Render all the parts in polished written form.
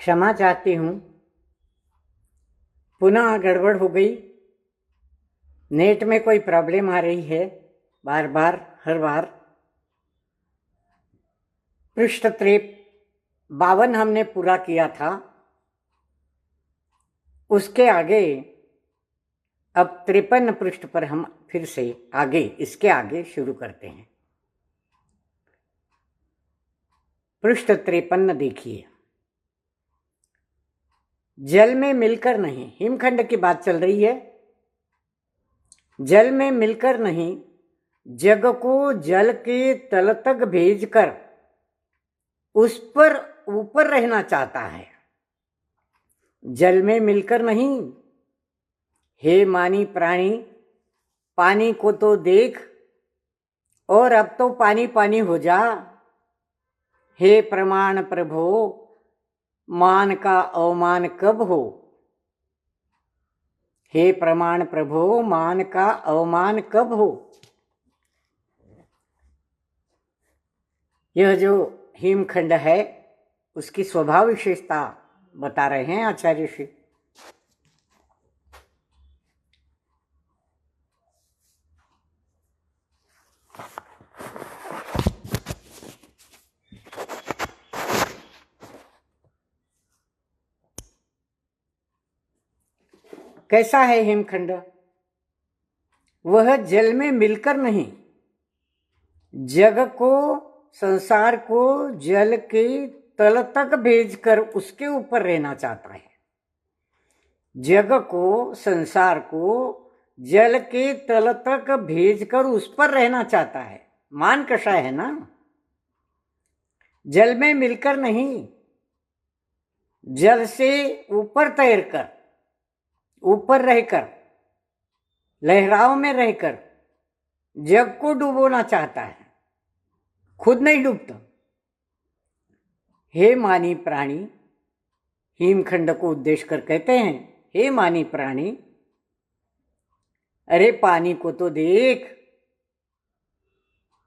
क्षमा चाहती हूँ, पुनः गड़बड़ हो गई। नेट में कोई प्रॉब्लम आ रही है बार बार हर बार। पृष्ठ 52 हमने पूरा किया था, उसके आगे अब 53 पृष्ठ पर हम फिर से आगे इसके आगे शुरू करते हैं। पृष्ठ 53 देखिए। जल में मिलकर नहीं, हिमखंड की बात चल रही है। जल में मिलकर नहीं, जग को जल के तल तक भेजकर उस पर ऊपर रहना चाहता है। जल में मिलकर नहीं, हे मानी प्राणी, पानी को तो देख और अब तो पानी पानी हो जा। हे प्रमाण प्रभो, मान का अवमान कब हो। हे प्रमाण प्रभो, मान का अवमान कब हो। यह जो हिमखंड है उसकी स्वभाव विशेषता बता रहे हैं आचार्य श्री। कैसा है हिमखंड? वह जल में मिलकर नहीं, जग को संसार को जल के तल तक भेजकर उसके ऊपर रहना चाहता है। जग को संसार को जल के तल तक भेजकर उस पर रहना चाहता है। मान कषाय है ना। जल में मिलकर नहीं, जल से ऊपर तैरकर, ऊपर रहकर, लहराव में रहकर जग को डुबोना चाहता है, खुद नहीं डूबता। हे मानी प्राणी, हिमखंड को उद्देश्य कर कहते हैं, हे मानी प्राणी, अरे पानी को तो देख।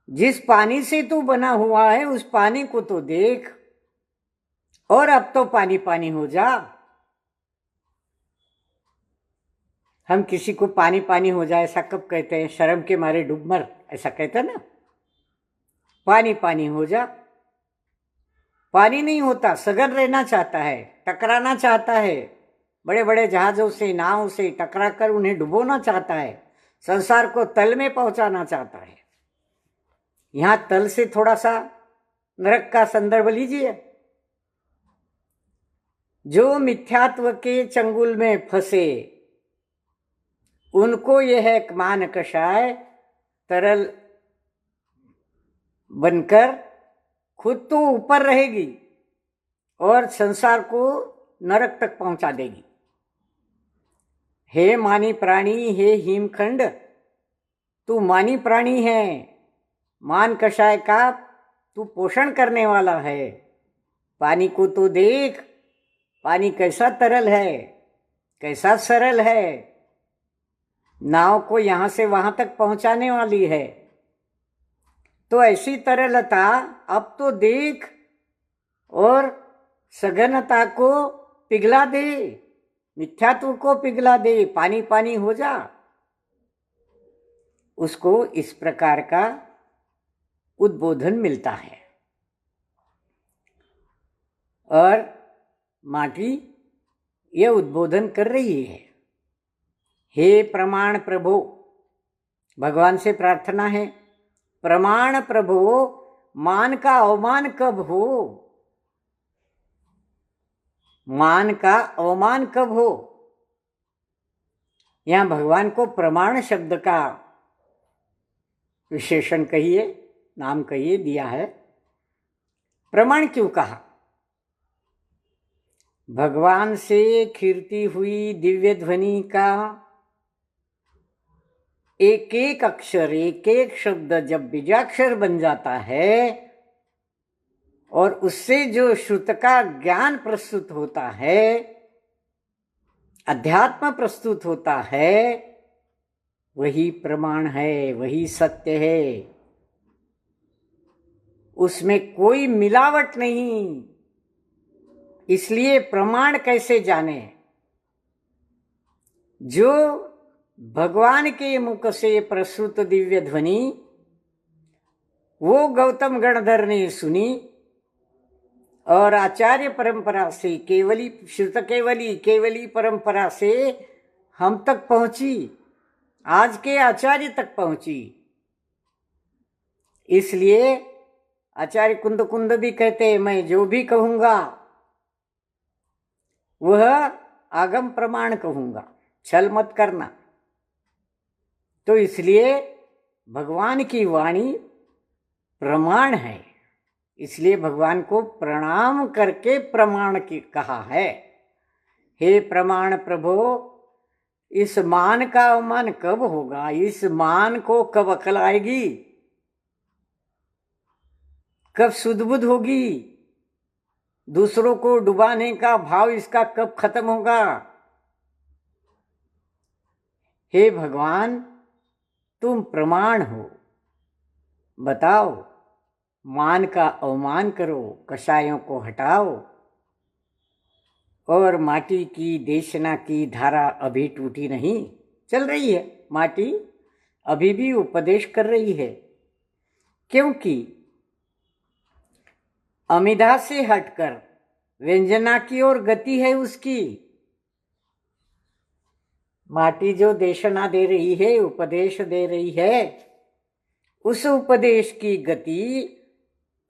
जिस पानी से तू बना हुआ है उस पानी को तो देख और अब तो पानी पानी हो जा। हम किसी को पानी पानी हो जाए ऐसा कब कहते हैं? शर्म के मारे डूब मर, ऐसा कहते हैं ना। पानी पानी हो जा। पानी नहीं होता, सघन रहना चाहता है, टकराना चाहता है, बड़े बड़े जहाजों से नाव से टकरा कर उन्हें डुबोना चाहता है, संसार को तल में पहुंचाना चाहता है। यहां तल से थोड़ा सा नरक का संदर्भ लीजिए। जो मिथ्यात्व के चंगुल में फंसे उनको यह एक मान कषाय तरल बनकर खुद तो ऊपर रहेगी और संसार को नरक तक पहुंचा देगी। हे मानी प्राणी, हे हिमखंड, तू मानी प्राणी है। मान कषाय का तू पोषण करने वाला है। पानी को तो देख, पानी कैसा तरल है, कैसा सरल है, नाव को यहां से वहां तक पहुंचाने वाली है। तो ऐसी तरलता अब तो देख और सघनता को पिघला दे, मिथ्यात्व को पिघला दे, पानी पानी हो जा। उसको इस प्रकार का उद्बोधन मिलता है। और माटी यह उद्बोधन कर रही है, हे प्रमाण प्रभो, भगवान से प्रार्थना है, प्रमाण प्रभो, मान का अवमान कब हो। मान का अवमान कब हो। यहां भगवान को प्रमाण शब्द का विशेषण कहिए, नाम कहिए दिया है। प्रमाण क्यों कहा? भगवान से खिरती हुई दिव्य ध्वनि का एक एक अक्षर, एक एक शब्द जब बीजाक्षर बन जाता है और उससे जो श्रुत का ज्ञान प्रस्तुत होता है, अध्यात्म प्रस्तुत होता है, वही प्रमाण है, वही सत्य है। उसमें कोई मिलावट नहीं, इसलिए प्रमाण कैसे जाने? जो भगवान के मुख से प्रस्तुत दिव्य ध्वनि वो गौतम गणधर ने सुनी और आचार्य परंपरा से केवली श्रुत केवली परंपरा से हम तक पहुंची, आज के आचार्य तक पहुंची। इसलिए आचार्य कुंद कुंद भी कहते हैं, मैं जो भी कहूंगा वह आगम प्रमाण कहूंगा, छल मत करना। तो इसलिए भगवान की वाणी प्रमाण है, इसलिए भगवान को प्रणाम करके प्रमाण की कहा है। हे प्रमाण प्रभो, इस मान का अवमान कब होगा? इस मान को कब अकल आएगी? कब सुध-बुध होगी? दूसरों को डुबाने का भाव इसका कब खत्म होगा? हे भगवान, तुम प्रमाण हो, बताओ। मान का अवमान करो, कषायों को हटाओ। और माटी की देशना की धारा अभी टूटी नहीं, चल रही है। माटी अभी भी उपदेश कर रही है, क्योंकि अमिधा से हटकर व्यंजना की ओर गति है उसकी। माटी जो देशना दे रही है, उपदेश दे रही है, उस उपदेश की गति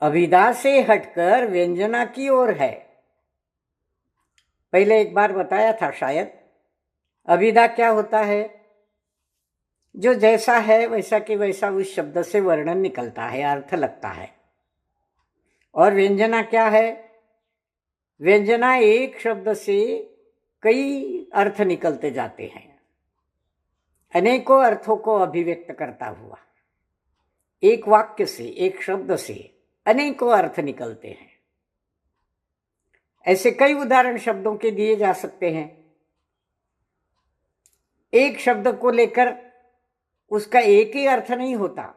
अभिधा से हटकर व्यंजना की ओर है। पहले एक बार बताया था शायद, अभिधा क्या होता है? जो जैसा है वैसा के वैसा उस शब्द से वर्णन निकलता है, अर्थ लगता है। और व्यंजना क्या है? व्यंजना एक शब्द से कई अर्थ निकलते जाते हैं, अनेकों अर्थों को अभिव्यक्त करता हुआ। एक वाक्य से, एक शब्द से अनेकों अर्थ निकलते हैं। ऐसे कई उदाहरण शब्दों के दिए जा सकते हैं। एक शब्द को लेकर उसका एक ही अर्थ नहीं होता,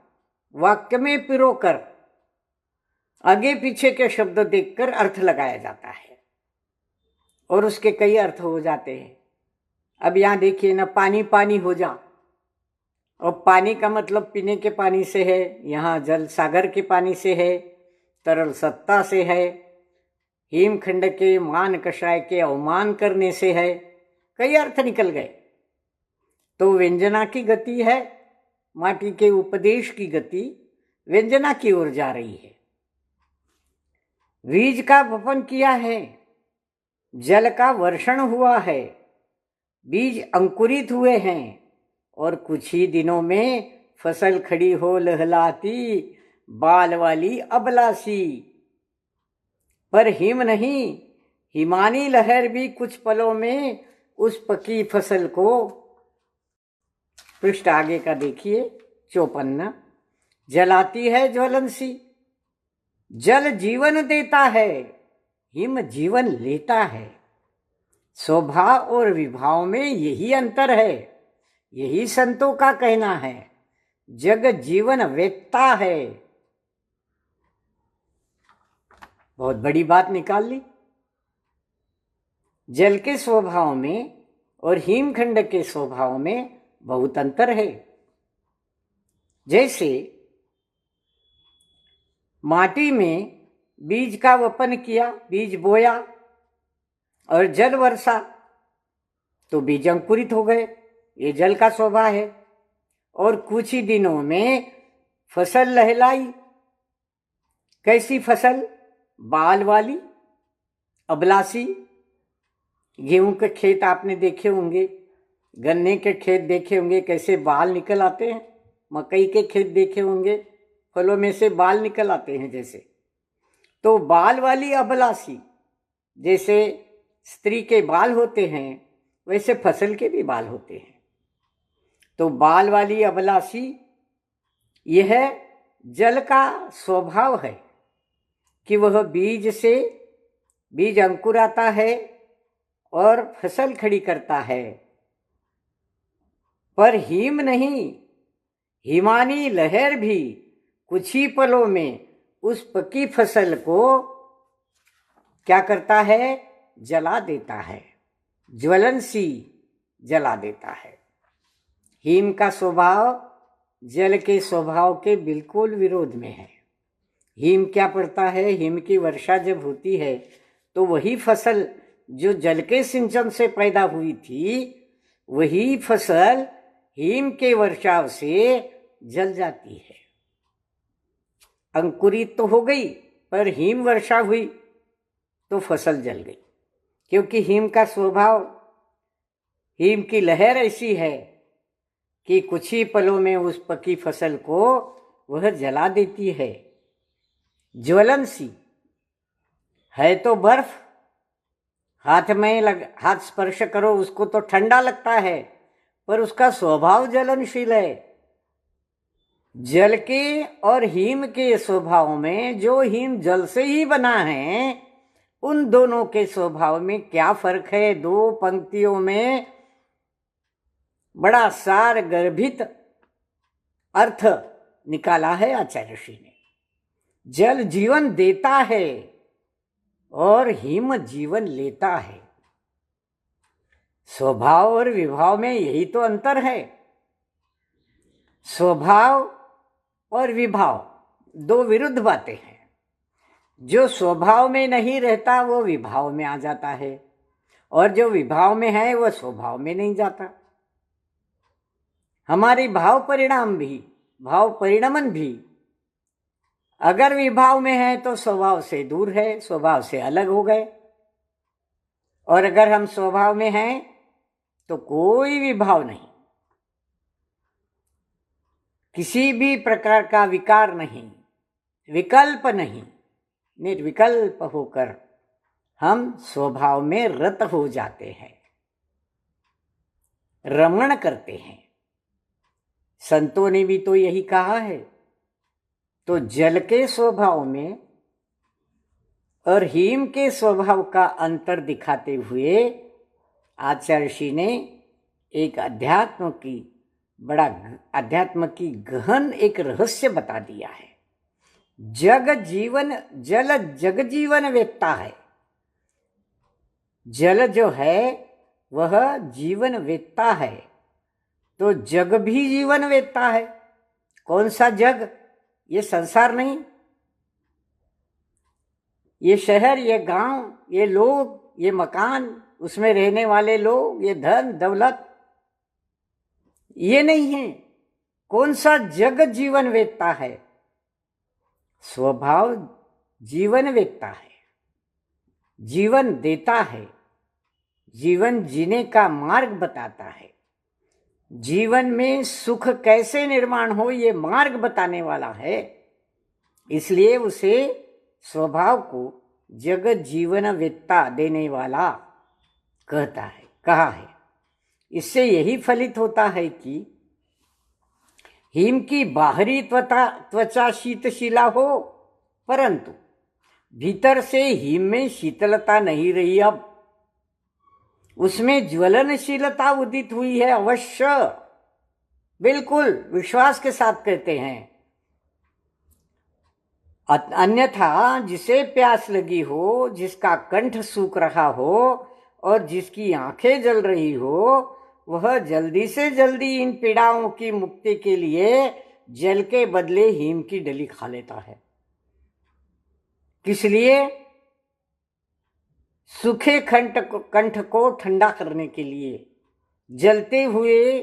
वाक्य में पिरोकर आगे पीछे के शब्द देखकर अर्थ लगाया जाता है और उसके कई अर्थ हो जाते हैं। अब यहां देखिए ना, पानी पानी हो जा, और पानी का मतलब पीने के पानी से है, यहाँ जल सागर के पानी से है, तरल सत्ता से है, हिमखंड के मान कषाय के अवमान करने से है, कई अर्थ निकल गए। तो व्यंजना की गति है, माटी के उपदेश की गति व्यंजना की ओर जा रही है। बीज का वपन किया है, जल का वर्षण हुआ है, बीज अंकुरित हुए हैं और कुछ ही दिनों में फसल खड़ी हो लहलाती, बाल वाली अबलासी। पर हिम नहीं, हिमानी लहर भी कुछ पलों में उस पकी फसल को, पृष्ठ आगे का देखिए 54, जलाती है ज्वलन सी। जल जीवन देता है, हिम जीवन लेता है। स्वभाव और विभाव में यही अंतर है, यही संतों का कहना है। जग जीवन वेत्ता है। बहुत बड़ी बात निकाल ली। जल के स्वभाव में और हिमखंड के स्वभाव में बहुत अंतर है। जैसे माटी में बीज का वपन किया, बीज बोया और जल वर्षा, तो बीज अंकुरित हो गए, ये जल का स्वभाव है। और कुछ ही दिनों में फसल लहलाई। कैसी फसल? बाल वाली, अबलासी। गेहूं के खेत आपने देखे होंगे, गन्ने के खेत देखे होंगे, कैसे बाल निकल आते हैं। मकई के खेत देखे होंगे, फलों में से बाल निकल आते हैं जैसे। तो बाल वाली अबलासी, जैसे स्त्री के बाल होते हैं वैसे फसल के भी बाल होते हैं। तो बाल वाली अबलासी, यह जल का स्वभाव है कि वह बीज से, बीज अंकुराता है और फसल खड़ी करता है। पर हिम नहीं, हिमानी लहर भी कुछ ही पलों में उस पकी फसल को क्या करता है? जला देता है, ज्वलनसी जला देता है। हिम का स्वभाव जल के स्वभाव के बिल्कुल विरोध में है। हिम क्या पड़ता है? हिम की वर्षा जब होती है तो वही फसल जो जल के सिंचन से पैदा हुई थी, वही फसल हिम के वर्षाव से जल जाती है। अंकुरित तो हो गई, पर हिम वर्षा हुई तो फसल जल गई, क्योंकि हिम का स्वभाव, हिम की लहर ऐसी है कि कुछ ही पलों में उस पकी फसल को वह जला देती है। ज्वलनसी है तो बर्फ, हाथ स्पर्श करो उसको तो ठंडा लगता है, पर उसका स्वभाव जलनशील है। जल के और हिम के स्वभाव में, जो हिम जल से ही बना है, उन दोनों के स्वभाव में क्या फर्क है? दो पंक्तियों में बड़ा सार गर्भित अर्थ निकाला है आचार्य ऋषि ने। जल जीवन देता है और हिम जीवन लेता है। स्वभाव और विभाव में यही तो अंतर है। स्वभाव और विभाव दो विरुद्ध बातें हैं। जो स्वभाव में नहीं रहता वो विभाव में आ जाता है, और जो विभाव में है वो स्वभाव में नहीं जाता। हमारी भाव परिणमन भी अगर विभाव में है तो स्वभाव से दूर है, स्वभाव से अलग हो गए, और अगर हम स्वभाव में हैं तो कोई विभाव नहीं, किसी भी प्रकार का विकार नहीं, विकल्प नहीं, निर्विकल्प होकर हम स्वभाव में रत हो जाते हैं, रमण करते हैं। संतों ने भी तो यही कहा है। तो जल के स्वभाव में और हिम के स्वभाव का अंतर दिखाते हुए आचार्य ऋषि ने एक अध्यात्म की गहन एक रहस्य बता दिया है। जल जग जीवन वेत्ता है। जल जो है वह जीवन वेत्ता है, तो जग भी जीवन वेत्ता है। कौन सा जग? ये संसार नहीं, ये शहर, ये गांव, ये लोग, ये मकान, उसमें रहने वाले लोग, ये धन दौलत, ये नहीं है। कौन सा जग जीवन वेत्ता है? स्वभाव जीवन वेत्ता है, जीवन देता है, जीवन जीने का मार्ग बताता है। जीवन में सुख कैसे निर्माण हो ये मार्ग बताने वाला है, इसलिए उसे स्वभाव को जगत जीवन वेत्ता देने वाला कहा है। इससे यही फलित होता है कि हिम की बाहरी त्वचा शीतशिला हो, परंतु भीतर से हिम में शीतलता नहीं रही। अब उसमें ज्वलनशीलता उदित हुई है, अवश्य, बिल्कुल विश्वास के साथ कहते हैं। अन्यथा जिसे प्यास लगी हो, जिसका कंठ सूख रहा हो और जिसकी आंखें जल रही हो, वह जल्दी से जल्दी इन पीड़ाओं की मुक्ति के लिए जल के बदले हिम की डली खा लेता है। किस लिए? सूखे कंठ को ठंडा करने के लिए, जलते हुए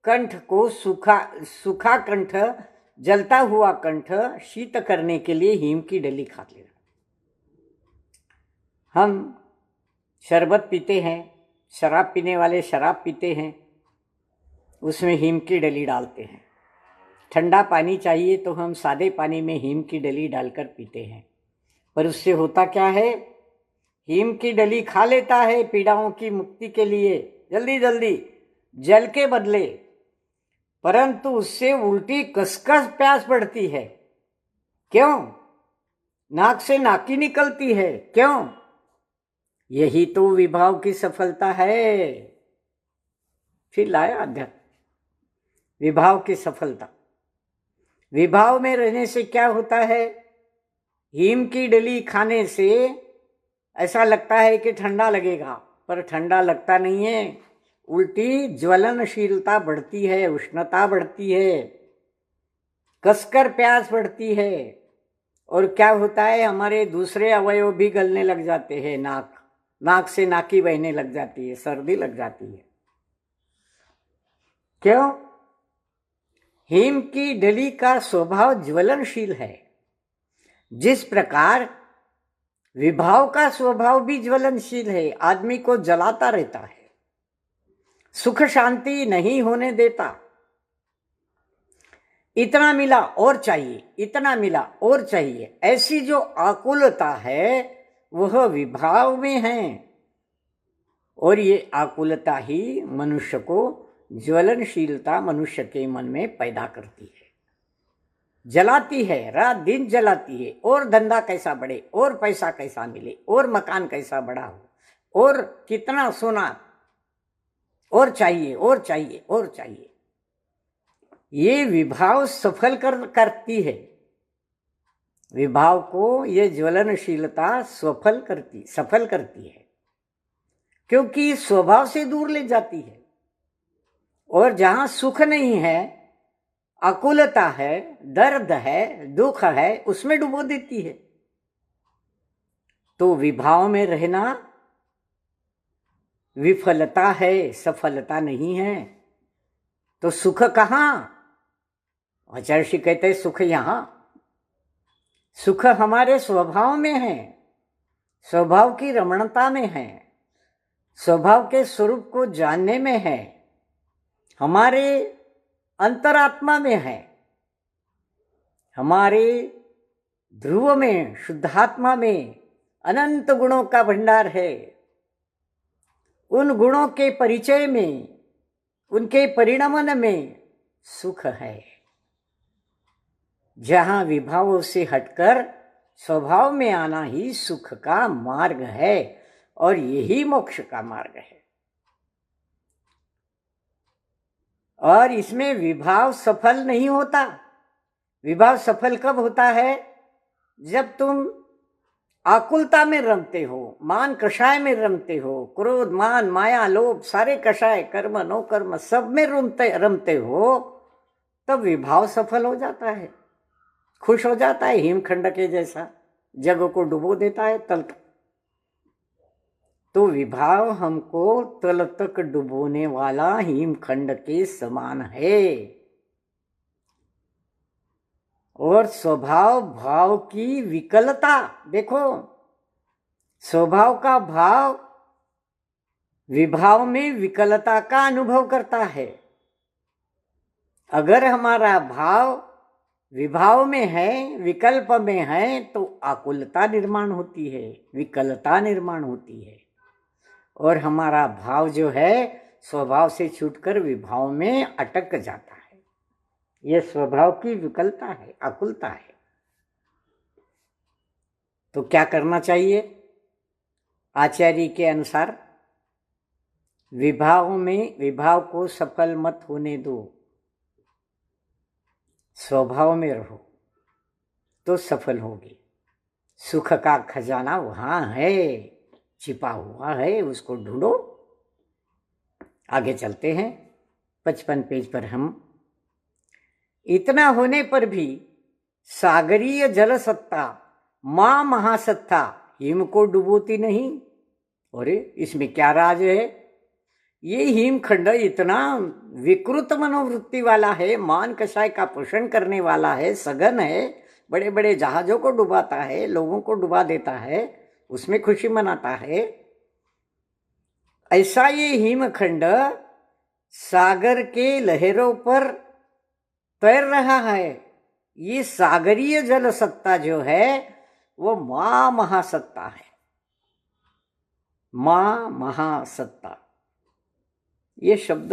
कंठ को सूखा कंठ, जलता हुआ कंठ शीत करने के लिए हिम की डली खा लेना। हम शरबत पीते हैं, शराब पीने वाले शराब पीते हैं, उसमें हिम की डली डालते हैं। ठंडा पानी चाहिए तो हम सादे पानी में हिम की डली डालकर पीते हैं, पर उससे होता क्या है? हिम की डली खा लेता है पीड़ाओं की मुक्ति के लिए जल्दी जल्दी जल के बदले, परंतु उससे उल्टी कसकस प्यास बढ़ती है। क्यों? नाक से नाकी निकलती है। क्यों? यही तो विभाव की सफलता है। फिर लाया अध्यात्म, विभाव की सफलता। विभाव में रहने से क्या होता है? हिम की डली खाने से ऐसा लगता है कि ठंडा लगेगा, पर ठंडा लगता नहीं है, उल्टी ज्वलनशीलता बढ़ती है, उष्णता बढ़ती है, कसकर प्यास बढ़ती है। और क्या होता है, हमारे दूसरे अवयव भी गलने लग जाते हैं, नाक से नाकी बहने लग जाती है, सर्दी लग जाती है। क्यों? हिम की डली का स्वभाव ज्वलनशील है। जिस प्रकार विभाव का स्वभाव भी ज्वलनशील है, आदमी को जलाता रहता है, सुख शांति नहीं होने देता। इतना मिला और चाहिए, इतना मिला और चाहिए, ऐसी जो आकुलता है वह विभाव में है। और ये आकुलता ही मनुष्य को ज्वलनशीलता मनुष्य के मन में पैदा करती है, जलाती है, रात दिन जलाती है। और धंधा कैसा बढ़े, और पैसा कैसा मिले, और मकान कैसा बड़ा हो, और कितना सोना, और चाहिए और चाहिए और चाहिए। ये विभाव सफल करती है, विभाव को ये ज्वलनशीलता सफल करती है, क्योंकि स्वभाव से दूर ले जाती है। और जहां सुख नहीं है, आकुलता है, दर्द है, दुख है, उसमें डुबो देती है। तो विभाव में रहना विफलता है, सफलता नहीं है। तो सुख कहाँ? आचार्य कहते हैं सुख यहां, सुख हमारे स्वभाव में है, स्वभाव की रमणता में है, स्वभाव के स्वरूप को जानने में है, हमारे अंतरात्मा में है, हमारे ध्रुव में, शुद्धात्मा में अनंत गुणों का भंडार है। उन गुणों के परिचय में, उनके परिणमन में सुख है। जहां विभावों से हटकर स्वभाव में आना ही सुख का मार्ग है, और यही मोक्ष का मार्ग है। और इसमें विभाव सफल नहीं होता। विभाव सफल कब होता है? जब तुम आकुलता में रमते हो, मान कषाय में रमते हो, क्रोध मान माया लोभ सारे कषाय, कर्म नो कर्म सब में रमते हो, तब विभाव सफल हो जाता है, खुश हो जाता है, हिमखंड के जैसा जग को डुबो देता है तल तक। तो विभाव हमको तल तक डुबोने वाला हिमखंड के समान है। और स्वभाव भाव की विकलता देखो, स्वभाव का भाव विभाव में विकलता का अनुभव करता है। अगर हमारा भाव विभाव में है, विकल्प में है, तो आकुलता निर्माण होती है, विकलता निर्माण होती है। और हमारा भाव जो है स्वभाव से छूटकर विभाव में अटक जाता है। यह स्वभाव की विकलता है, आकुलता है। तो क्या करना चाहिए? आचार्य के अनुसार विभाव को सफल मत होने दो, स्वभाव में रहो तो सफल होगी। सुख का खजाना वहां है, छिपा हुआ है, उसको ढूंढो। आगे चलते हैं 55 पेज पर। हम इतना होने पर भी सागरीय जल सत्ता मां महासत्ता हिम को डुबोती नहीं। अरे इसमें क्या राज है? ये हिमखंड इतना विकृत मनोवृत्ति वाला है, मान कषाय का पोषण करने वाला है, सघन है, बड़े बड़े जहाजों को डुबाता है, लोगों को डुबा देता है, उसमें खुशी मनाता है। ऐसा ये हिमखंड सागर के लहरों पर तैर रहा है। ये सागरीय जल सत्ता जो है वो मां महासत्ता है, मां महासत्ता। ये शब्द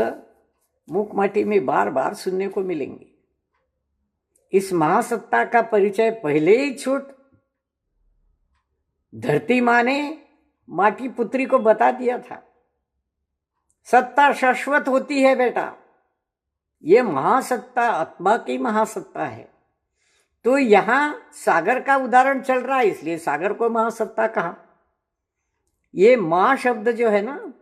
मुखमाटी में बार बार सुनने को मिलेंगे। इस महासत्ता का परिचय पहले ही छूट धरती मां ने माटी पुत्री को बता दिया था। सत्ता शाश्वत होती है बेटा, ये महासत्ता आत्मा की महासत्ता है। तो यहां सागर का उदाहरण चल रहा है, इसलिए सागर को महासत्ता कहा। ये माँ शब्द जो है ना,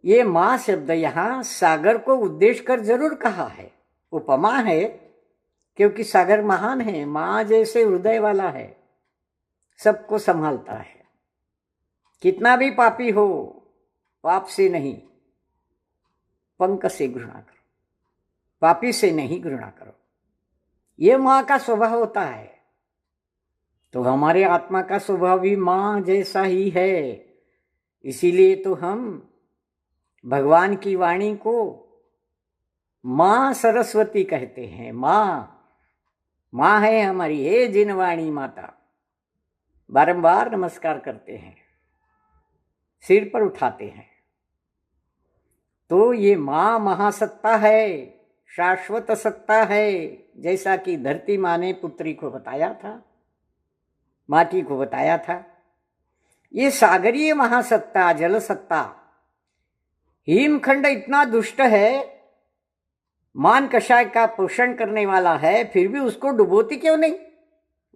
ये माँ शब्द यहाँ सागर को उद्देश्य कर जरूर कहा है, उपमा है, क्योंकि सागर महान है, माँ जैसे हृदय वाला है, सबको संभालता है। कितना भी पापी हो, पाप से नहीं, पंक से घृणा करो, पापी से नहीं घृणा करो। ये माँ का स्वभाव होता है। तो हमारे आत्मा का स्वभाव भी माँ जैसा ही है। इसीलिए तो हम भगवान की वाणी को माँ सरस्वती कहते हैं। माँ है हमारी, हे जिनवाणी माता। बारंबार नमस्कार करते हैं, सिर पर उठाते हैं। तो ये माँ महासत्ता है, शाश्वत सत्ता है। जैसा कि धरती माँ ने पुत्री को बताया था, माटी को बताया था। ये सागरीय महासत्ता, जल सत्ता, हिमखंड इतना दुष्ट है, मान कषाय का पोषण करने वाला है, फिर भी उसको डुबोती क्यों नहीं?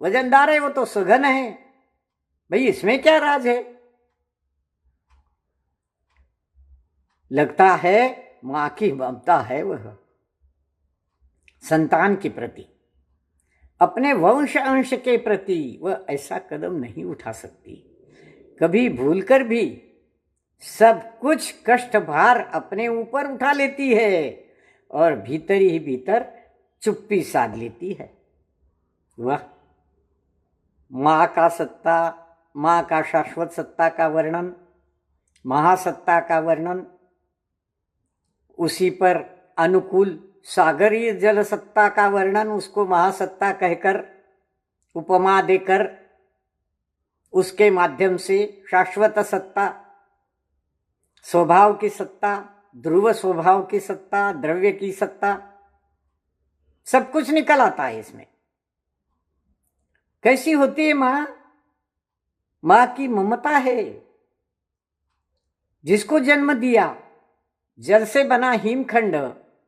वजनदार है वो तो, सघन है भाई, इसमें क्या राज है? लगता है मां की ममता है वह संतान के प्रति, अपने वंश अंश के प्रति वह ऐसा कदम नहीं उठा सकती। कभी भूलकर भी सब कुछ कष्ट भार अपने ऊपर उठा लेती है और भीतर ही भीतर चुप्पी साध लेती है। वह माँ का सत्ता, माँ का शाश्वत सत्ता का वर्णन, महासत्ता का वर्णन, उसी पर अनुकूल सागरीय जल सत्ता का वर्णन, उसको महासत्ता कहकर उपमा देकर उसके माध्यम से शाश्वत सत्ता, स्वभाव की सत्ता, ध्रुव स्वभाव की सत्ता, द्रव्य की सत्ता, सब कुछ निकल आता है इसमें। कैसी होती है मां? मां की ममता है। जिसको जन्म दिया, जल से बना हिमखंड,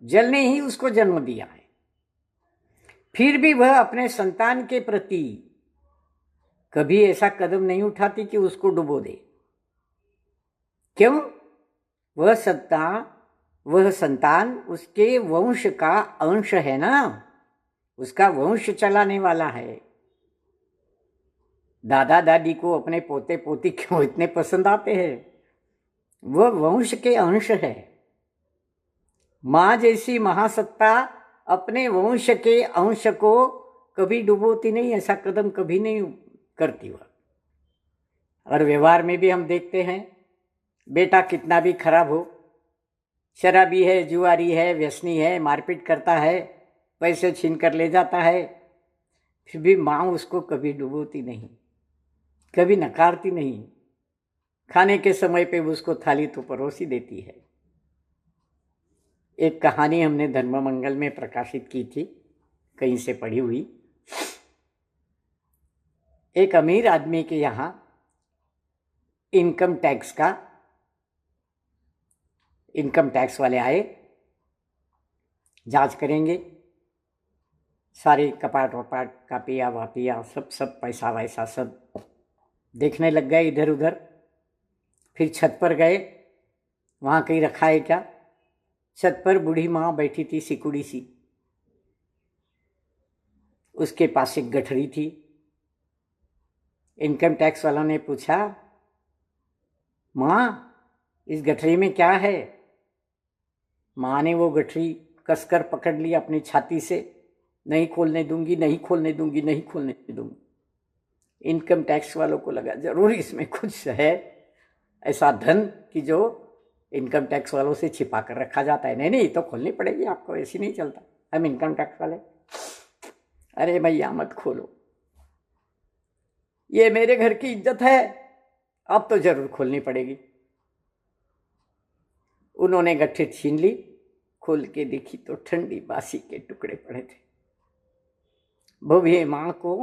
जल ने ही उसको जन्म दिया है, फिर भी वह अपने संतान के प्रति कभी ऐसा कदम नहीं उठाती कि उसको डुबो दे। क्यों? वह सत्ता, वह संतान उसके वंश का अंश है ना, उसका वंश चलाने वाला है। दादा दादी को अपने पोते पोती क्यों इतने पसंद आते हैं? वह वंश के अंश है। मां जैसी महासत्ता अपने वंश के अंश को कभी डुबोती नहीं, ऐसा कदम कभी नहीं करती वह। और व्यवहार में भी हम देखते हैं, बेटा कितना भी खराब हो, शराबी है, जुआरी है, व्यसनी है, मारपीट करता है, पैसे छीन कर ले जाता है, फिर भी माँ उसको कभी डुबोती नहीं, कभी नकारती नहीं। खाने के समय पे उसको थाली तो परोसी देती है। एक कहानी हमने धर्ममंगल में प्रकाशित की थी, कहीं से पढ़ी हुई। एक अमीर आदमी के यहाँ इनकम टैक्स वाले आए, जांच करेंगे, सारे कपाट वपाट, कापिया वापिया, सब पैसा वैसा सब देखने लग गए इधर उधर। फिर छत पर गए, वहाँ कहीं रखा है क्या? छत पर बूढ़ी माँ बैठी थी, सिकुड़ी सी, उसके पास एक गठरी थी। इनकम टैक्स वालों ने पूछा, माँ इस गठरी में क्या है? माँ ने वो गठरी कसकर पकड़ ली अपनी छाती से, नहीं खोलने दूंगी, नहीं खोलने दूंगी, नहीं खोलने दूंगी। इनकम टैक्स वालों को लगा जरूर इसमें कुछ है, ऐसा धन कि जो इनकम टैक्स वालों से छिपा कर रखा जाता है। नहीं तो खोलनी पड़ेगी आपको, ऐसी नहीं चलता, हम इनकम टैक्स वाले। अरे भैया मत खोलो, ये मेरे घर की इज्जत है, अब तो जरूर खोलनी पड़ेगी। उन्होंने गठरी छीन ली, खोल के देखी तो ठंडी बासी के टुकड़े पड़े थे। भव्य माँ को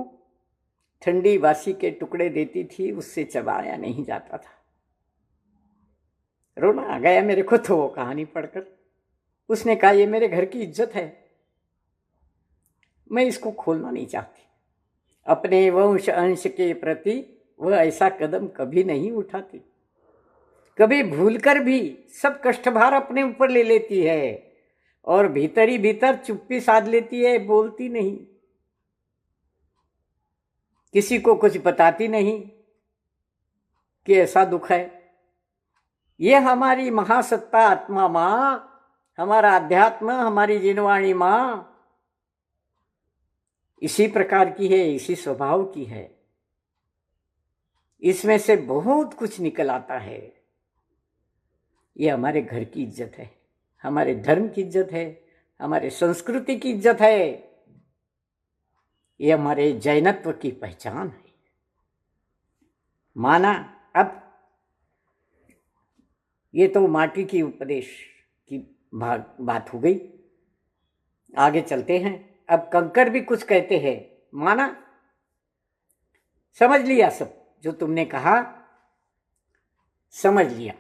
ठंडी बासी के टुकड़े देती थी, उससे चबाया नहीं जाता था। रोना आ गया मेरे को तो वो कहानी पढ़कर। उसने कहा, ये मेरे घर की इज्जत है, मैं इसको खोलना नहीं चाहती। अपने वंश अंश के प्रति वह ऐसा कदम कभी नहीं उठाती। कभी भूलकर भी सब कष्टभार अपने ऊपर ले लेती है और भीतर ही भीतर चुप्पी साध लेती है, बोलती नहीं, किसी को कुछ बताती नहीं कि ऐसा दुख है। ये हमारी महासत्ता आत्मा माँ, हमारा अध्यात्म, हमारी जिनवाणी माँ इसी प्रकार की है, इसी स्वभाव की है। इसमें से बहुत कुछ निकल आता है। ये हमारे घर की इज्जत है, हमारे धर्म की इज्जत है, हमारे संस्कृति की इज्जत है, ये हमारे जैनत्व की पहचान है। माना अब ये तो माटी की उपदेश की बात हो गई। आगे चलते हैं। अब कंकर भी कुछ कहते हैं। माना, समझ लिया, सब जो तुमने कहा समझ लिया।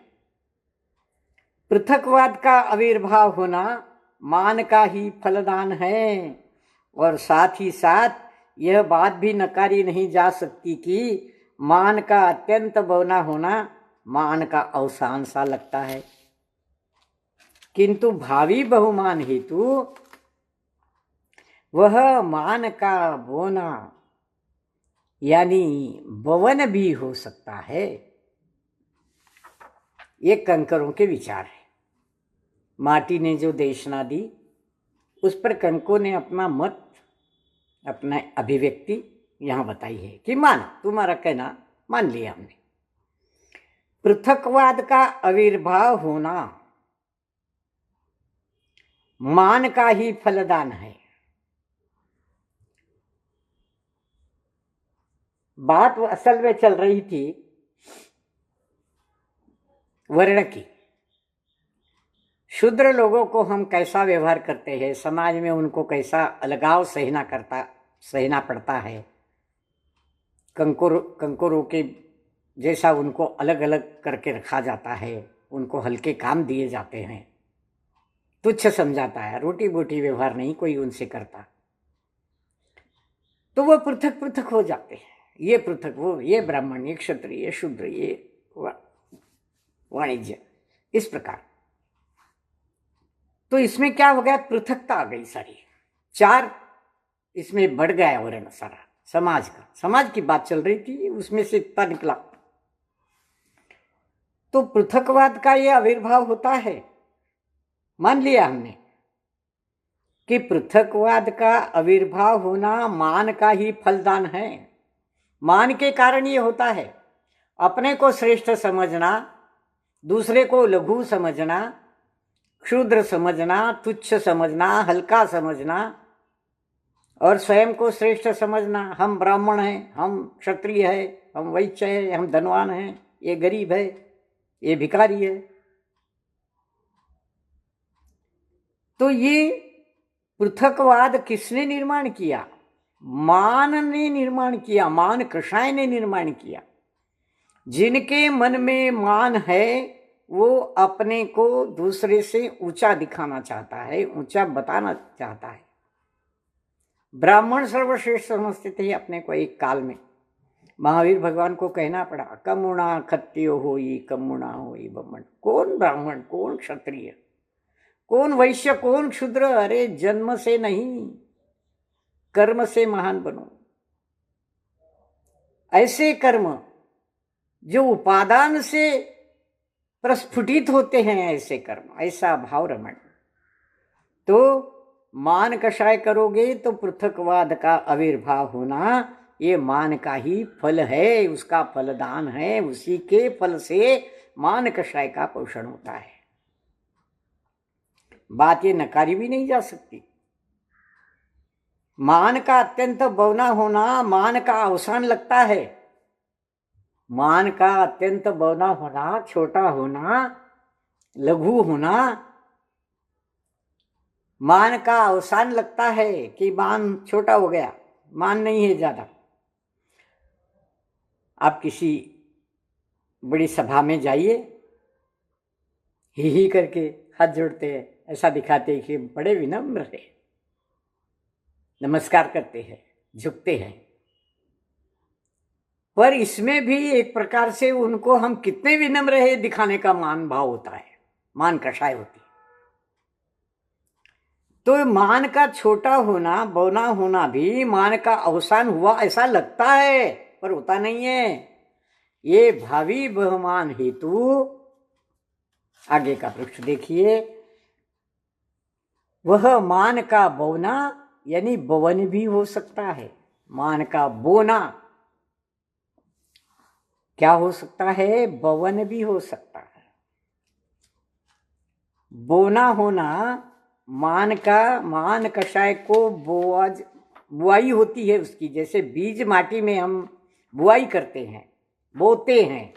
पृथकवाद का आविर्भाव होना मान का ही फलदान है और साथ ही साथ यह बात भी नकारी नहीं जा सकती कि मान का अत्यंत बौना होना मान का अवसान सा लगता है, किंतु भावी बहुमान हेतु वह मान का बोना यानी बवन भी हो सकता है। ये कंकरों के विचार है। माटी ने जो देशना दी उस पर कंकों ने अपना मत, अपना अभिव्यक्ति यहां बताई है कि मान, तुम्हारा कहना मान लिया हमने। पृथकवाद का आविर्भाव होना मान का ही फलदान है। बात असल में चल रही थी वर्ण की। शूद्र लोगों को हम कैसा व्यवहार करते हैं, समाज में उनको कैसा अलगाव सहना पड़ता है, कंकुरों के जैसा उनको अलग अलग करके रखा जाता है, उनको हल्के काम दिए जाते हैं, तुच्छ समझाता है, रोटी बोटी व्यवहार नहीं कोई उनसे करता, तो वह पृथक पृथक हो जाते हैं। ये पृथक, वो ये ब्राह्मण, ये क्षत्रिय, ये शूद्र, ये वाणिज्य, इस प्रकार। तो इसमें क्या हो गया, पृथकता आ गई सारी। चार इसमें बढ़ गया वर्ण सारा समाज का। समाज की बात चल रही थी, उसमें से इतना निकला। तो पृथकवाद का यह आविर्भाव होता है। मान लिया हमने कि पृथकवाद का आविर्भाव होना मान का ही फलदान है। मान के कारण ये होता है। अपने को श्रेष्ठ समझना, दूसरे को लघु समझना, क्षुद्र समझना, तुच्छ समझना, हल्का समझना और स्वयं को श्रेष्ठ समझना। हम ब्राह्मण हैं, हम क्षत्रिय है, हम वैश्य है, हम धनवान हैं, ये गरीब है, ये भिखारी है। तो ये पृथकवाद किसने निर्माण किया? मान ने निर्माण किया, मान कषाय ने निर्माण किया। जिनके मन में मान है वो अपने को दूसरे से ऊंचा दिखाना चाहता है, ऊंचा बताना चाहता है। ब्राह्मण सर्वश्रेष्ठ समझते थे अपने को एक काल में। महावीर भगवान को कहना पड़ा, कमुणा खत्यो होई, कमुणा होई ब्राह्मण। कौन ब्राह्मण, कौन क्षत्रिय, कौन वैश्य, कौन क्षुद्र? अरे जन्म से नहीं, कर्म से महान बनो। ऐसे कर्म जो उपादान से प्रस्फुटित होते हैं, ऐसे कर्म, ऐसा भाव रमण। तो मान कषाय करोगे तो पृथकवाद का आविर्भाव होना ये मान का ही फल है, उसका फलदान है। उसी के फल से मान कषाय का पोषण होता है। बात ये नकारी भी नहीं जा सकती। मान का अत्यंत बौना होना मान का अवसान लगता है। मान का अत्यंत बौना होना, छोटा होना, लघु होना, मान का अवसान लगता है कि मान छोटा हो गया, मान नहीं है ज्यादा। आप किसी बड़ी सभा में जाइए, ही करके हाथ जोड़ते हैं, ऐसा दिखाते हैं कि बड़े विनम्र है, नमस्कार करते हैं, झुकते हैं। पर इसमें भी एक प्रकार से उनको हम कितने विनम्र है दिखाने का मान भाव होता है, मान कषाय होती है। तो मान का छोटा होना, बौना होना भी मान का अवसान हुआ ऐसा लगता है, पर होता नहीं है। ये भावी बहुमान हेतु, आगे का पृष्ठ देखिए, वह मान का बौना यानी बवन भी हो सकता है। मान का बोना क्या हो सकता है? बवन भी हो सकता है। बोना होना, मान कषाय को बुआई होती है उसकी, जैसे बीज माटी में हम बुआई करते हैं, बोते हैं।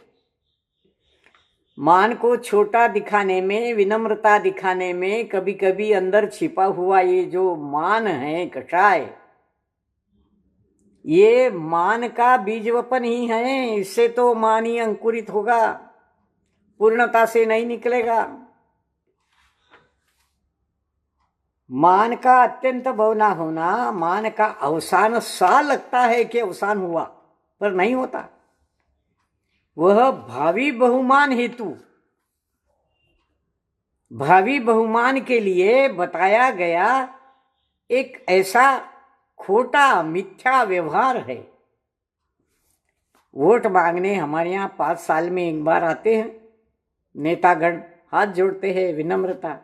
मान को छोटा दिखाने में, विनम्रता दिखाने में कभी कभी अंदर छिपा हुआ ये जो मान है कषाय, ये मान का बीजवपन ही है। इससे तो मान ही अंकुरित होगा, पूर्णता से नहीं निकलेगा। मान का अत्यंत बौना होना, मान का अवसान सा लगता है कि अवसान हुआ, पर नहीं होता। वह भावी बहुमान हेतु, भावी बहुमान के लिए बताया गया एक ऐसा खोटा मिथ्या व्यवहार है। वोट मांगने हमारे यहाँ 5 साल में एक बार आते हैं नेतागण, हाथ जोड़ते हैं, विनम्रता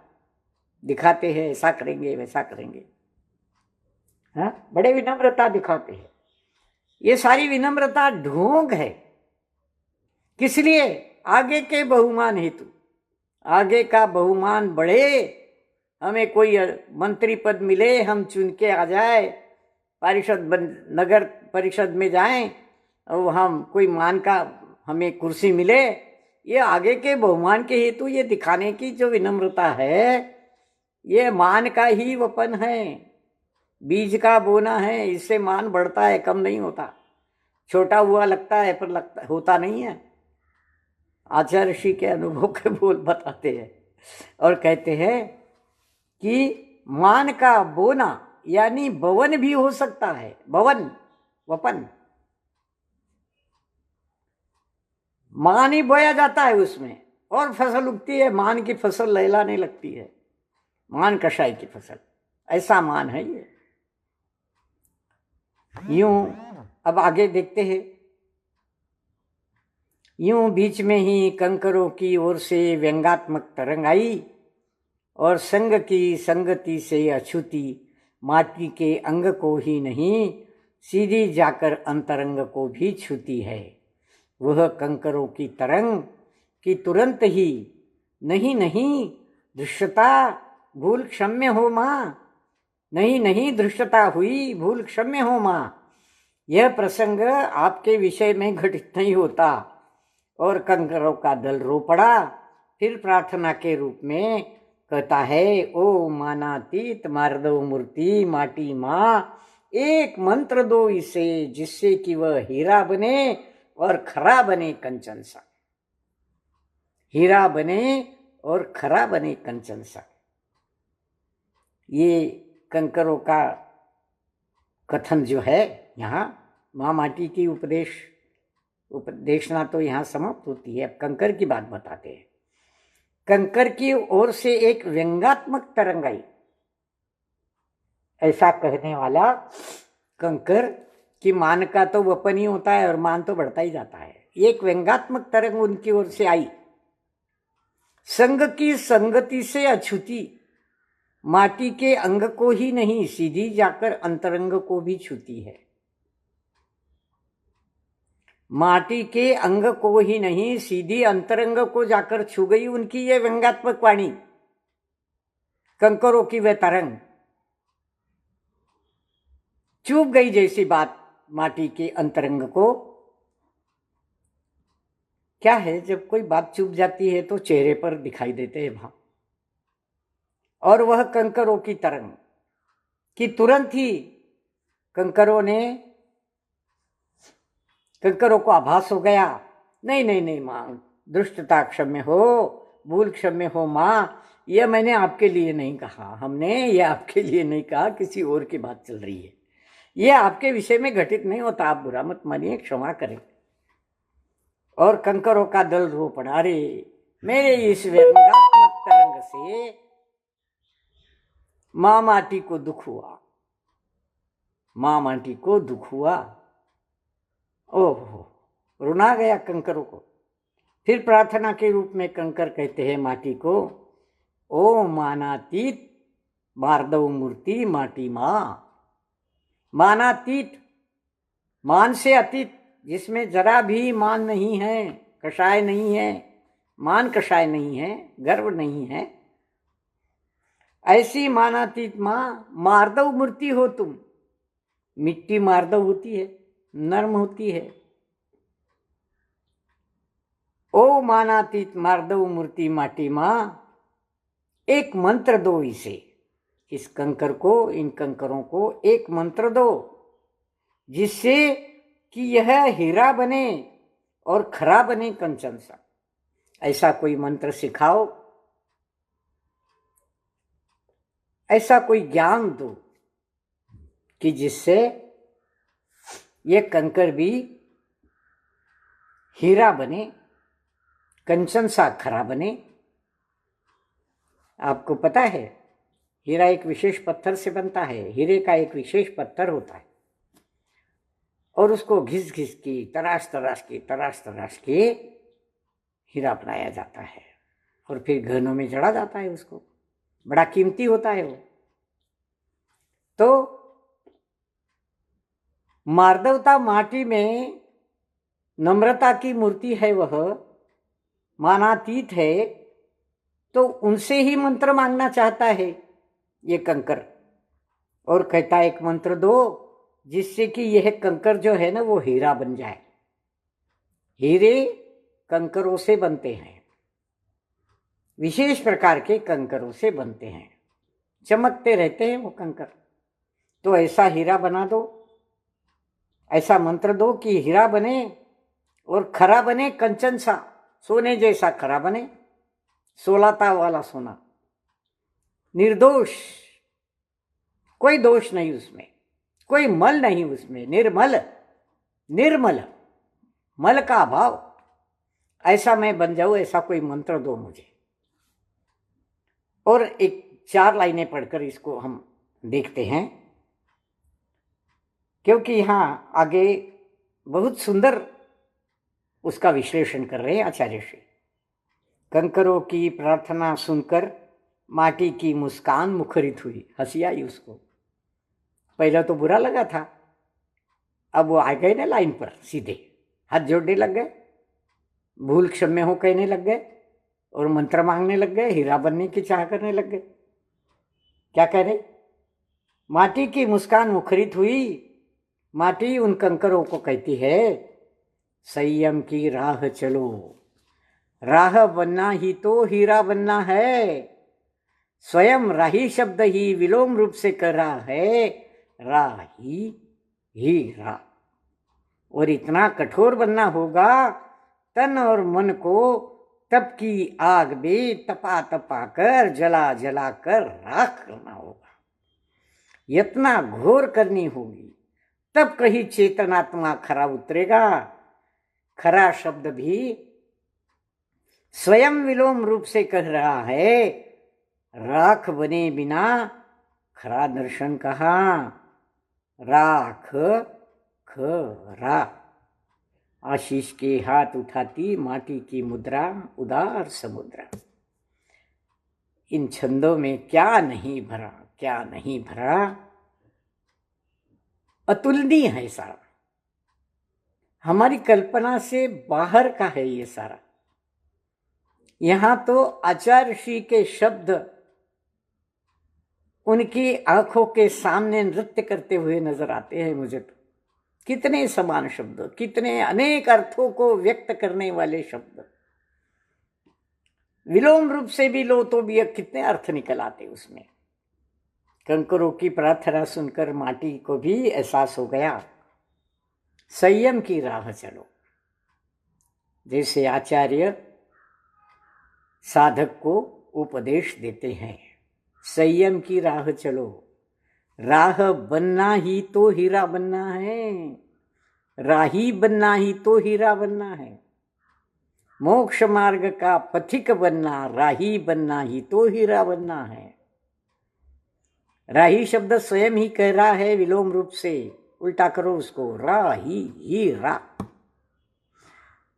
दिखाते हैं, ऐसा करेंगे वैसा करेंगे, हाँ, बड़े विनम्रता दिखाते हैं। ये सारी विनम्रता ढोंग है। किस लिए? आगे के बहुमान हेतु, आगे का बहुमान बढ़े, हमें कोई मंत्री पद मिले, हम चुन के आ जाए, नगर परिषद में जाएं और हम कोई मान का हमें कुर्सी मिले, ये आगे के बहुमान के हेतु ये दिखाने की जो विनम्रता है, ये मान का ही वपन है, बीज का बोना है। इससे मान बढ़ता है, कम नहीं होता। छोटा हुआ लगता है पर होता नहीं है। आचार्य ऋषि के अनुभव के बोल बताते हैं और कहते हैं कि मान का बोना यानी बवन भी हो सकता है। बवन, वपन, मान ही बोया जाता है उसमें और फसल उगती है। मान की फसल लहलाने लगती है, मान कषाय की फसल, ऐसा मान है ये। यूं अब आगे देखते हैं। यूं बीच में ही कंकरों की ओर से व्यंगात्मक तरंग आई और संग की संगति से अछूती माटी के अंग को ही नहीं, सीधी जाकर अंतरंग को भी छूती है। वह कंकरों की तरंग कि तुरंत ही नहीं नहीं दृश्यता भूल क्षम्य हो माँ, नहीं नहीं दृश्यता हुई भूल क्षम्य हो माँ। यह प्रसंग आपके विषय में घटित नहीं होता। और कंकरों का दल रो पड़ा। फिर प्रार्थना के रूप में कहता है, ओ मानातीत मार्दव मूर्ति माटी माँ, एक मंत्र दो इसे जिससे कि वह हीरा बने और खरा बने कंचन सा। हीरा बने और खरा बने कंचन सा। ये कंकरों का कथन जो है यहाँ, माँ माटी की उपदेशना तो यहाँ समाप्त होती है। अब कंकर की बात बताते हैं। कंकर की ओर से एक व्यंगात्मक तरंग आई। ऐसा कहने वाला कंकर कि मान का तो वपन ही होता है और मान तो बढ़ता ही जाता है। एक व्यंगात्मक तरंग उनकी ओर से आई। संग की संगति से अछूती माटी के अंग को ही नहीं, सीधी जाकर अंतरंग को भी छूती है। माटी के अंग को ही नहीं, सीधी अंतरंग को जाकर छू गई उनकी ये व्यंगात्मक वाणी, कंकरों की वह तरंग चुभ गई जैसी बात माटी के अंतरंग को। क्या है, जब कोई बात चुभ जाती है तो चेहरे पर दिखाई देते हैं भाव। और वह कंकरों की तरंग कि तुरंत ही कंकरों को आभास हो गया, नहीं नहीं नहीं मां, दुष्टता क्षम्य हो, भूल क्षम्य हो मां, यह मैंने आपके लिए नहीं कहा, हमने ये आपके लिए नहीं कहा, किसी और की बात चल रही है, ये आपके विषय में घटित नहीं होता, आप बुरा मत मानिए, क्षमा करें। और कंकरों का दल रो पड़ा, अरे मेरे इस व्यंगात्मक तरंग से माँ माटी को दुख हुआ, माँ माटी को दुख हुआ। ओहो, रुना गया कंकरों को। फिर प्रार्थना के रूप में कंकर कहते हैं माटी को, ओ मानातीत मार्दव मूर्ति माटी माँ। मानातीत, मान से अतीत, जिसमें जरा भी मान नहीं है, कषाय नहीं है, मान कषाय नहीं है, गर्व नहीं है, ऐसी मानातीत माँ मार्दव मूर्ति हो तुम। मिट्टी मार्दव होती है, नर्म होती है। ओ मानातीत मार्दव मूर्ति माटी माँ, एक मंत्र दो इसे, इस कंकर को, इन कंकरों को एक मंत्र दो, जिससे कि यह हीरा बने और खरा बने कंचन सा। ऐसा कोई मंत्र सिखाओ, ऐसा कोई ज्ञान दो कि जिससे ये कंकर भी हीरा बने, कंचन सा खरा बने। आपको पता है, हीरा एक विशेष पत्थर से बनता है, हीरे का एक विशेष पत्थर होता है, और उसको घिस घिस के, तराश तराश के हीरा बनाया जाता है, और फिर गहनों में जड़ा जाता है उसको। बड़ा कीमती होता है वो। तो मार्दवता माटी में नम्रता की मूर्ति है, वह मानातीत है, तो उनसे ही मंत्र मांगना चाहता है ये कंकर, और कहता है एक मंत्र दो जिससे कि यह कंकर जो है ना वो हीरा बन जाए। हीरे कंकरों से बनते हैं, विशेष प्रकार के कंकरों से बनते हैं, चमकते रहते हैं वो कंकर। तो ऐसा हीरा बना दो, ऐसा मंत्र दो कि हीरा बने और खरा बने कंचन सा, सोने जैसा खरा बने, सोलाता वाला सोना, निर्दोष, कोई दोष नहीं उसमें, कोई मल नहीं उसमें, निर्मल, निर्मल, मल का अभाव, ऐसा मैं बन जाऊं, ऐसा कोई मंत्र दो मुझे। और एक 4 लाइनें पढ़कर इसको हम देखते हैं, क्योंकि यहां आगे बहुत सुंदर उसका विश्लेषण कर रहे हैं आचार्य श्री। कंकरों की प्रार्थना सुनकर माटी की मुस्कान मुखरित हुई, हंसी आई उसको। पहले तो बुरा लगा था, अब वो आ गए ना लाइन पर, सीधे हाथ जोड़ने लग गए, भूल क्षम्य हो कहने लग गए, और मंत्र मांगने लग गए, हीरा बनने की चाह करने लग गए। क्या कह रहे? माटी की मुस्कान मुखरित हुई। माटी उन कंकरों को कहती है, संयम की राह चलो, राह बनना ही तो हीरा बनना है। स्वयं राही शब्द ही विलोम रूप से कर रहा है, राही हीरा। और इतना कठोर बनना होगा, तन और मन को तप की आग में तपा तपा कर, जला जला कर राख करना होगा। यत्ना घोर करनी होगी, तब कहीं चेतनात्मा खरा उतरेगा। खरा शब्द भी स्वयं विलोम रूप से कह रहा है, राख बने बिना खरा दर्शन कहाँ। राख खरा। आशीष के हाथ उठाती माटी की मुद्रा, उदार समुद्रा। इन छंदों में क्या नहीं भरा, क्या नहीं भरा, अतुलनीय है सारा, हमारी कल्पना से बाहर का है ये सारा। यहां तो आचार्य श्री के शब्द उनकी आंखों के सामने नृत्य करते हुए नजर आते हैं मुझे तो। कितने समान शब्द, कितने अनेक अर्थों को व्यक्त करने वाले शब्द, विलोम रूप से भी लो तो भी कितने अर्थ निकल आते उसमें। कंकरों की प्रार्थना सुनकर माटी को भी एहसास हो गया, संयम की राह चलो। जैसे आचार्य साधक को उपदेश देते हैं, संयम की राह चलो, राह बनना ही तो हीरा बनना है, राही बनना ही तो हीरा बनना है। मोक्ष मार्ग का पथिक बनना, राही बनना ही तो हीरा बनना है। राही शब्द स्वयं ही कह रहा है विलोम रूप से, उल्टा करो उसको, राही हीरा।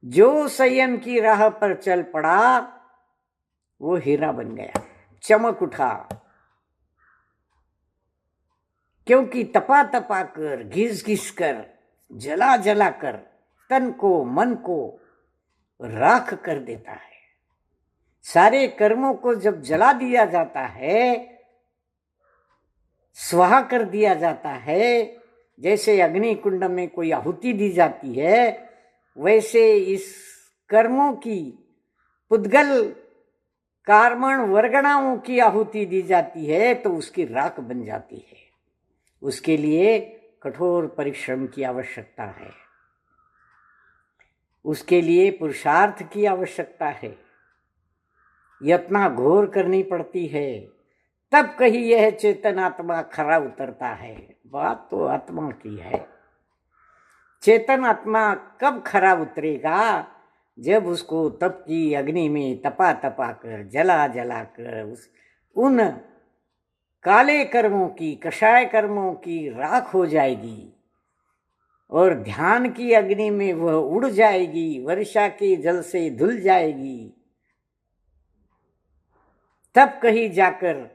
जो संयम की राह पर चल पड़ा वो हीरा बन गया, चमक उठा। क्योंकि तपा तपा कर, घिस घिस कर, जला जला कर तन को मन को राख कर देता है। सारे कर्मों को जब जला दिया जाता है, स्वाहा कर दिया जाता है, जैसे अग्नि कुंड में कोई आहुति दी जाती है, वैसे इस कर्मों की पुद्गल कार्मण वर्गणाओं की आहुति दी जाती है तो उसकी राख बन जाती है। उसके लिए कठोर परिश्रम की आवश्यकता है, उसके लिए पुरुषार्थ की आवश्यकता है, यत्ना घोर करनी पड़ती है, तब कहीं यह चेतन आत्मा खरा उतरता है। बात तो आत्मा की है। चेतन आत्मा कब खरा उतरेगा? जब उसको तप की अग्नि में तपा तपा कर, जला जला कर उन काले कर्मों की, कषाय कर्मों की राख हो जाएगी और ध्यान की अग्नि में वह उड़ जाएगी, वर्षा के जल से धुल जाएगी। तब कहीं जाकर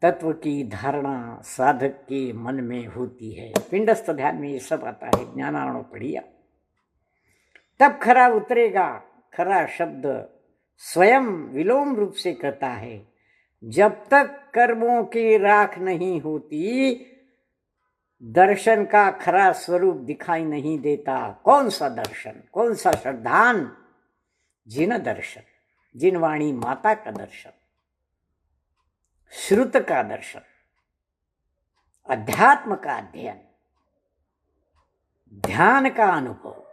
तत्व की धारणा साधक के मन में होती है। पिंडस्थ ध्यान में ये सब आता है, ज्ञानार्णव पढ़िया। तब खरा उतरेगा। खरा शब्द स्वयं विलोम रूप से कहता है, जब तक कर्मों की राख नहीं होती दर्शन का खरा स्वरूप दिखाई नहीं देता। कौन सा दर्शन, कौन सा श्रद्धान? जिन दर्शन, जिन वाणी माता का दर्शन, श्रुत का दर्शन, अध्यात्म का अध्ययन, ध्यान का अनुभव,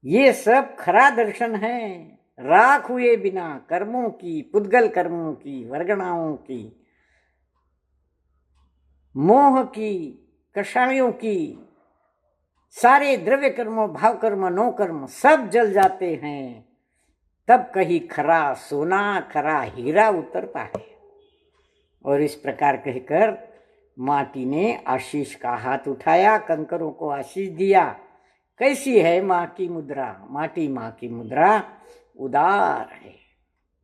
ये सब खरा दर्शन है। राख हुए बिना कर्मों की, पुद्गल कर्मों की, वर्गणाओं की, मोह की, कषायों की, सारे द्रव्य कर्म, भाव कर्म, नो कर्म सब जल जाते हैं। तब कहीं खरा सोना, खरा हीरा उतरता है। और इस प्रकार कहकर माटी ने आशीष का हाथ उठाया, कंकरों को आशीष दिया। कैसी है माँ की मुद्रा? माटी माँ की मुद्रा उदार है।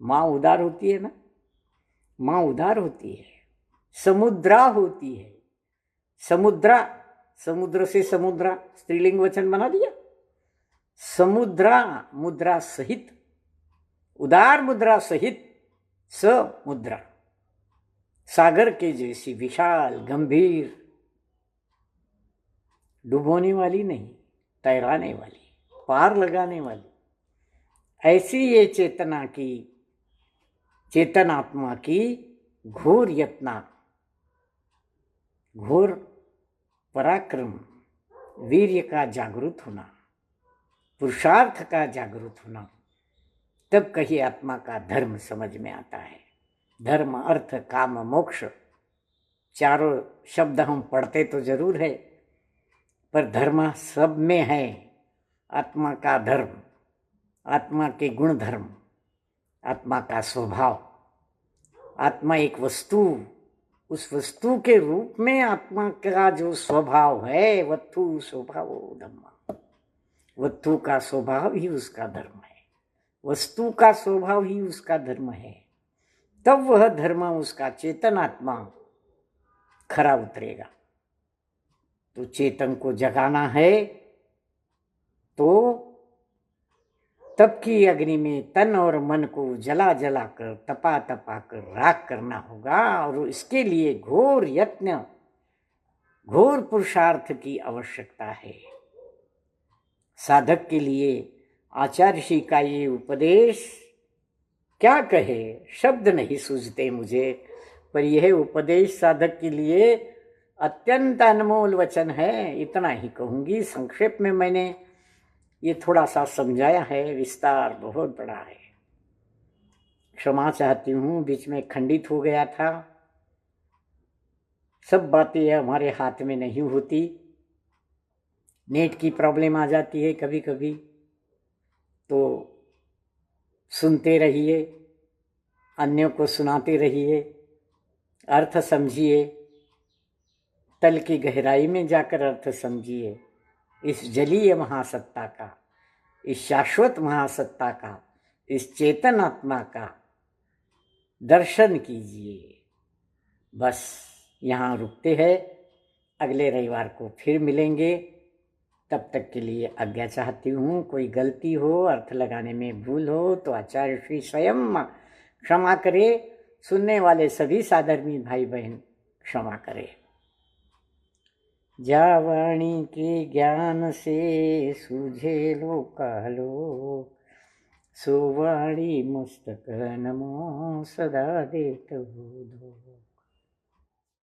माँ उदार होती है ना, माँ उदार होती है, समुद्रा होती है। समुद्रा, समुद्र से समुद्रा स्त्रीलिंग वचन बना दिया। समुद्रा मुद्रा सहित, उदार मुद्रा सहित समुद्रा, सागर के जैसी विशाल, गंभीर, डुबोने वाली नहीं, तैराने वाली, पार लगाने वाली, ऐसी ये चेतना की, चेतन आत्मा की घोर यत्ना, घोर पराक्रम, वीर्य का जागृत होना, पुरुषार्थ का जागृत होना, तब कहीं आत्मा का धर्म समझ में आता है। धर्म, अर्थ, काम, मोक्ष, चारों शब्द हम पढ़ते तो जरूर है, पर धर्म सब में है। आत्मा का धर्म, आत्मा के गुण धर्म, आत्मा का स्वभाव। आत्मा एक वस्तु, उस वस्तु के रूप में आत्मा का जो स्वभाव है, वत्थु स्वभाव धम्मा, वस्तु का स्वभाव ही उसका धर्म है, वस्तु का स्वभाव ही उसका धर्म है। तब वह धर्म, उसका चेतन आत्मा खरा उतरेगा। तो चेतन को जगाना है तो तप की अग्नि में तन और मन को जला जला कर, तपा तपा कर राख करना होगा। और इसके लिए घोर यत्न, घोर पुरुषार्थ की आवश्यकता है। साधक के लिए आचार्य श्री का ये उपदेश क्या कहे, शब्द नहीं सूझते मुझे, पर यह उपदेश साधक के लिए अत्यंत अनमोल वचन है। इतना ही कहूँगी। संक्षेप में मैंने ये थोड़ा सा समझाया है, विस्तार बहुत बड़ा है। क्षमा चाहती हूँ, बीच में खंडित हो गया था। सब बातें हमारे हाथ में नहीं होती, नेट की प्रॉब्लम आ जाती है कभी कभी, तो सुनते रहिए, अन्यों को सुनाते रहिए, अर्थ समझिए, तल की गहराई में जाकर अर्थ समझिए। इस जलीय महासत्ता का, इस शाश्वत महासत्ता का, इस चेतन आत्मा का दर्शन कीजिए। बस यहाँ रुकते हैं, अगले रविवार को फिर मिलेंगे। तब तक के लिए आज्ञा चाहती हूँ। कोई गलती हो, अर्थ लगाने में भूल हो तो आचार्य श्री स्वयं क्षमा करे, सुनने वाले सभी साधर्मी भाई बहन क्षमा करे। जा वाणी के ज्ञान से सूझे लोकालोक, सो वाणी मस्तक नमो सदा देत हो।